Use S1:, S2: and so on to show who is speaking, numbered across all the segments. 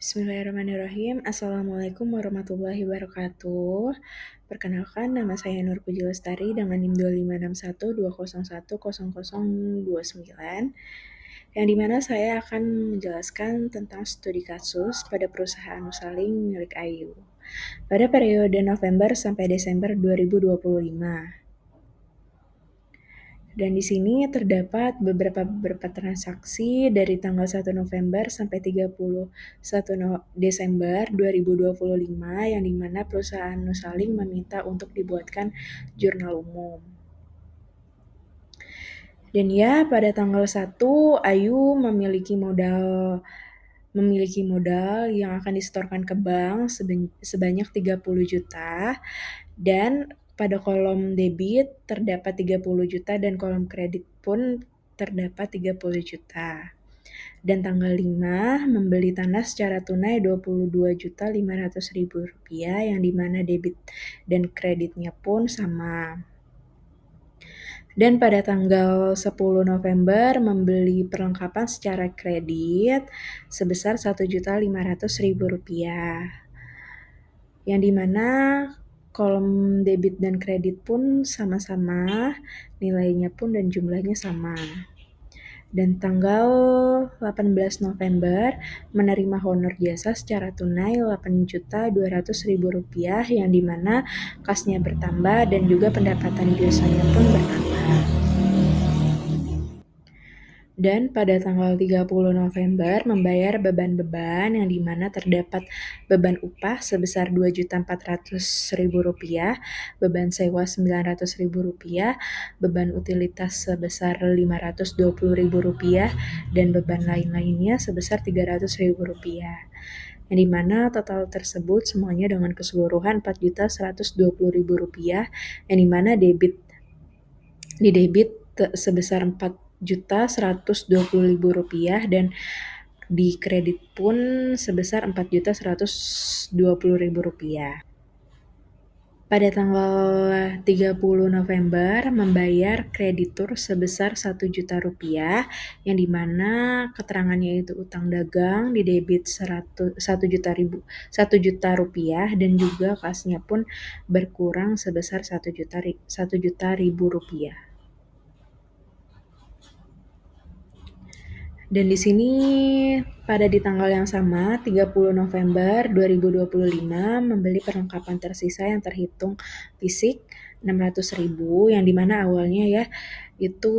S1: Bismillahirrahmanirrahim. Assalamualaikum warahmatullahi wabarakatuh. Perkenalkan, nama saya Nur Puji Lestari dengan NIM 256120100029, yang dimana saya akan menjelaskan tentang studi kasus pada perusahaan Nusaling milik Ayu pada periode November sampai Desember 2025. Dan di sini terdapat beberapa transaksi dari tanggal 1 November sampai 31 Desember 2025 yang dimana perusahaan Nusaling meminta untuk dibuatkan jurnal umum. Dan ya, pada tanggal 1 Ayu memiliki modal yang akan disetorkan ke bank sebanyak 30 juta, dan pada kolom debit terdapat 30 juta dan kolom kredit pun terdapat 30 juta. Dan tanggal 5 membeli tanah secara tunai 22.500.000 rupiah, yang dimana debit dan kreditnya pun sama. Dan pada tanggal 10 November membeli perlengkapan secara kredit sebesar 1.500.000 rupiah, yang dimana kolom debit dan kredit pun sama-sama, nilainya pun dan jumlahnya sama. Dan tanggal 18 November menerima honor jasa secara tunai 8.200.000 rupiah, yang dimana kasnya bertambah dan juga pendapatan biasanya pun bertambah. Dan pada tanggal 30 November membayar beban-beban, yang dimana terdapat beban upah sebesar 2.400.000 rupiah, beban sewa 900.000 rupiah, beban utilitas sebesar 520.000 rupiah, dan beban lain-lainnya sebesar 300.000 rupiah. Yang dimana total tersebut semuanya dengan keseluruhan 4.120.000 rupiah, yang dimana debit sebesar 4.120.000 rupiah dan di kredit pun sebesar 4.120.000 rupiah. Pada tanggal 30 November membayar kreditur sebesar 1 juta rupiah, yang dimana keterangannya itu utang dagang di debit 1 juta rupiah, dan juga kasnya pun berkurang sebesar 1 juta rupiah. Dan di sini pada di tanggal yang sama 30 November 2025 membeli perlengkapan tersisa yang terhitung fisik 600.000, yang dimana awalnya ya itu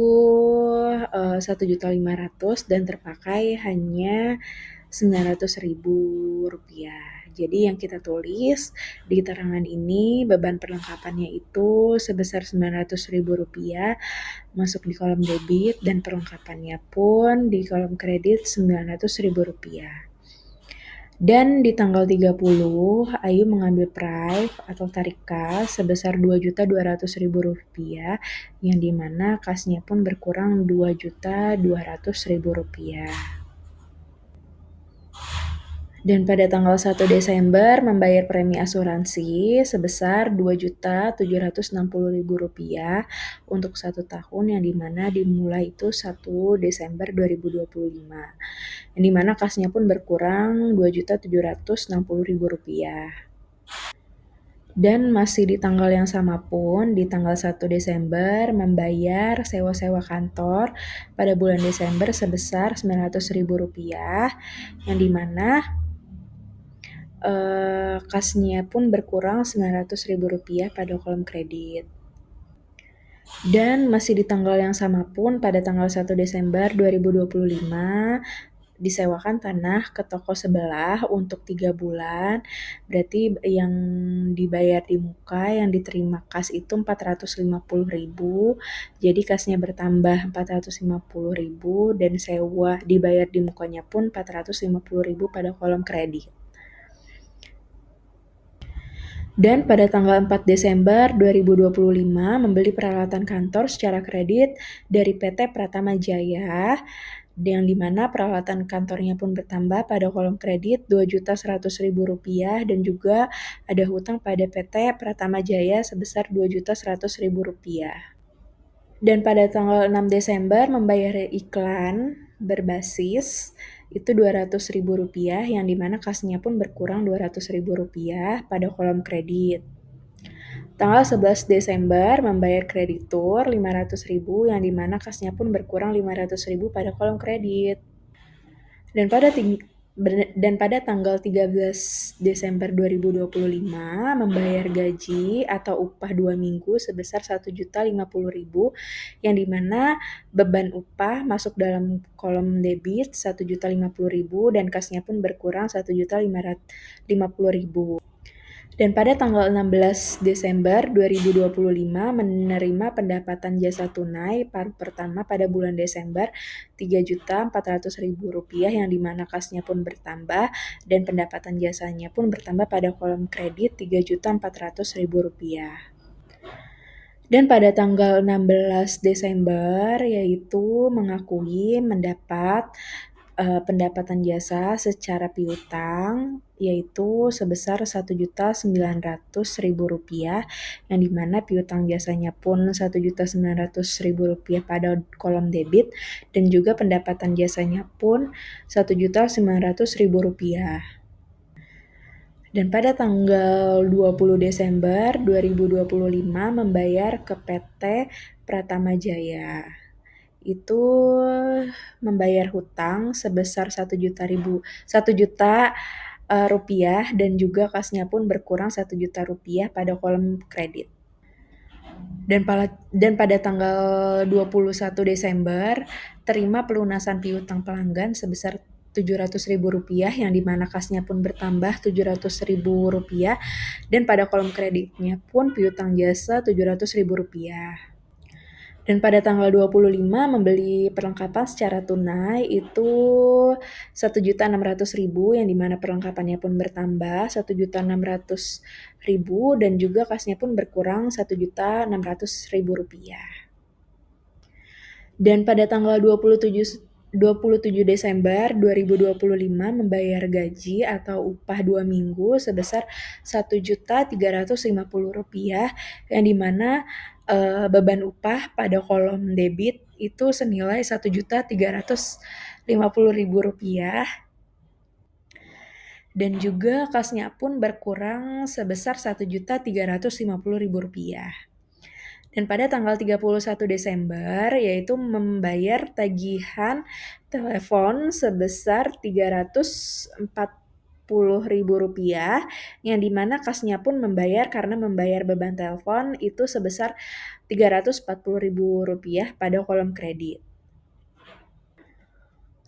S1: 1.500.000 dan terpakai hanya 900.000 rupiah. Jadi yang kita tulis di keterangan ini beban perlengkapannya itu sebesar 900.000 rupiah masuk di kolom debit, dan perlengkapannya pun di kolom kredit 900.000 rupiah. Dan di tanggal 30 Ayu mengambil prive atau tarik kas sebesar 2.200.000 rupiah, yang dimana kasnya pun berkurang 2.200.000 rupiah. Dan pada tanggal 1 Desember membayar premi asuransi sebesar 2.760.000 rupiah untuk 1 tahun, yang dimana dimulai itu 1 Desember 2025. Yang dimana kasnya pun berkurang 2.760.000 rupiah. Dan masih di tanggal yang sama pun, di tanggal 1 Desember membayar sewa-sewa kantor pada bulan Desember sebesar 900.000 rupiah, yang dimana kasnya pun berkurang 900.000 rupiah pada kolom kredit. Dan masih di tanggal yang sama pun pada tanggal 1 Desember 2025 disewakan tanah ke toko sebelah untuk 3 bulan. Berarti yang dibayar di muka, yang diterima kas itu 450.000. Jadi kasnya bertambah 450.000 dan sewa dibayar di mukanya pun 450.000 pada kolom kredit. Dan pada tanggal 4 Desember 2025 membeli peralatan kantor secara kredit dari PT Pratama Jaya, yang dimana peralatan kantornya pun bertambah pada kolom kredit 2.100.000 rupiah, dan juga ada hutang pada PT Pratama Jaya sebesar 2.100.000 rupiah. Dan pada tanggal 6 Desember membayar iklan berbasis itu Rp200.000 yang dimana kasnya pun berkurang Rp200.000 pada kolom kredit. Tanggal 11 Desember membayar kreditur Rp500.000 yang dimana kasnya pun berkurang Rp500.000 pada kolom kredit. Dan pada tanggal 13 Desember 2025 membayar gaji atau upah 2 minggu sebesar Rp1.050.000 yang dimana beban upah masuk dalam kolom debit Rp1.050.000 dan kasnya pun berkurang Rp1.550.000. Dan pada tanggal 16 Desember 2025 menerima pendapatan jasa tunai paruh pertama pada bulan Desember Rp3.400.000 yang dimana kasnya pun bertambah dan pendapatan jasanya pun bertambah pada kolom kredit Rp3.400.000. Dan pada tanggal 16 Desember yaitu mengakui mendapat pendapatan jasa secara piutang yaitu sebesar Rp1.900.000 yang dimana piutang jasanya pun Rp1.900.000 pada kolom debit dan juga pendapatan jasanya pun Rp1.900.000. Dan pada tanggal 20 Desember 2025 membayar ke PT Pratama Jaya. Itu membayar hutang sebesar Rp1.000.000 dan juga kasnya pun berkurang Rp1.000.000 pada kolom kredit. Dan pada tanggal 21 Desember terima pelunasan piutang pelanggan sebesar Rp700.000 yang dimana kasnya pun bertambah Rp700.000 dan pada kolom kreditnya pun piutang jasa Rp700.000. Dan pada tanggal 25 membeli perlengkapan secara tunai itu Rp1.600.000 yang dimana perlengkapannya pun bertambah Rp1.600.000 dan juga kasnya pun berkurang Rp1.600.000. Dan pada tanggal 27 Desember 2025 membayar gaji atau upah 2 minggu sebesar Rp1.350.000 yang dimana beban upah pada kolom debit itu senilai Rp1.350.000 dan juga kasnya pun berkurang sebesar Rp1.350.000. Dan pada tanggal 31 Desember yaitu membayar tagihan telepon sebesar Rp340.000 yang dimana kasnya pun membayar karena membayar beban telepon itu sebesar Rp340.000 pada kolom kredit.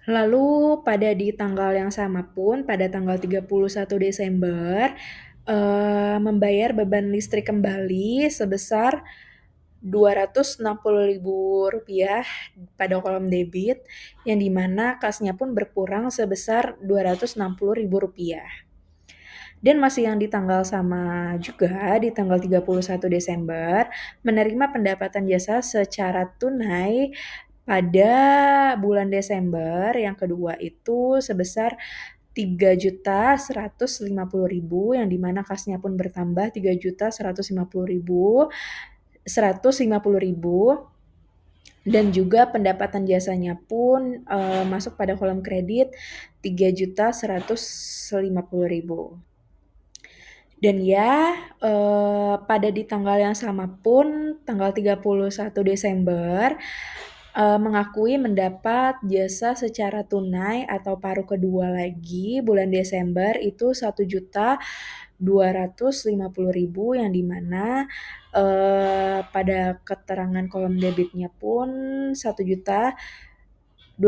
S1: Lalu pada di tanggal yang sama pun pada tanggal 31 Desember membayar beban listrik kembali sebesar Rp260.000 pada kolom debit yang dimana kasnya pun berkurang sebesar Rp260.000. Dan masih yang di tanggal sama juga di tanggal 31 Desember menerima pendapatan jasa secara tunai pada bulan Desember yang kedua itu sebesar Rp3.150.000 yang dimana kasnya pun bertambah Rp3.150.000 dan juga pendapatan jasanya pun masuk pada kolom kredit Rp3.150.000. Dan ya pada di tanggal yang sama pun tanggal 31 Desember mengakui mendapat jasa secara tunai atau paruh kedua lagi bulan Desember itu Rp1.250.000 yang dimana pada keterangan kolom debitnya pun Rp1.250.000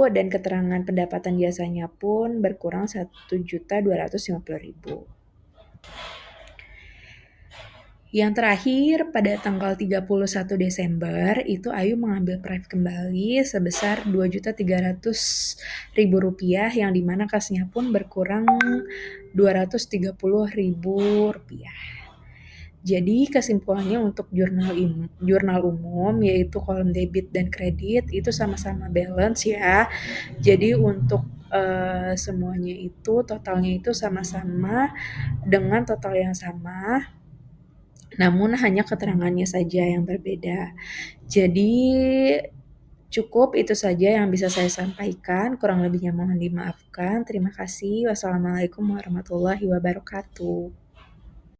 S1: dan keterangan pendapatan jasanya pun berkurang Rp1.250.000. Yang terakhir pada tanggal 31 Desember itu Ayu mengambil proyek kembali sebesar Rp2.300.000 yang dimana kasnya pun berkurang Rp230.000. Jadi kesimpulannya untuk jurnal umum yaitu kolom debit dan kredit itu sama-sama balance ya. Jadi untuk semuanya itu totalnya itu sama-sama dengan total yang sama. Namun hanya keterangannya saja yang berbeda. Jadi Cukup itu saja yang bisa saya sampaikan, kurang lebihnya mohon dimaafkan. Terima kasih. Wassalamualaikum warahmatullahi wabarakatuh.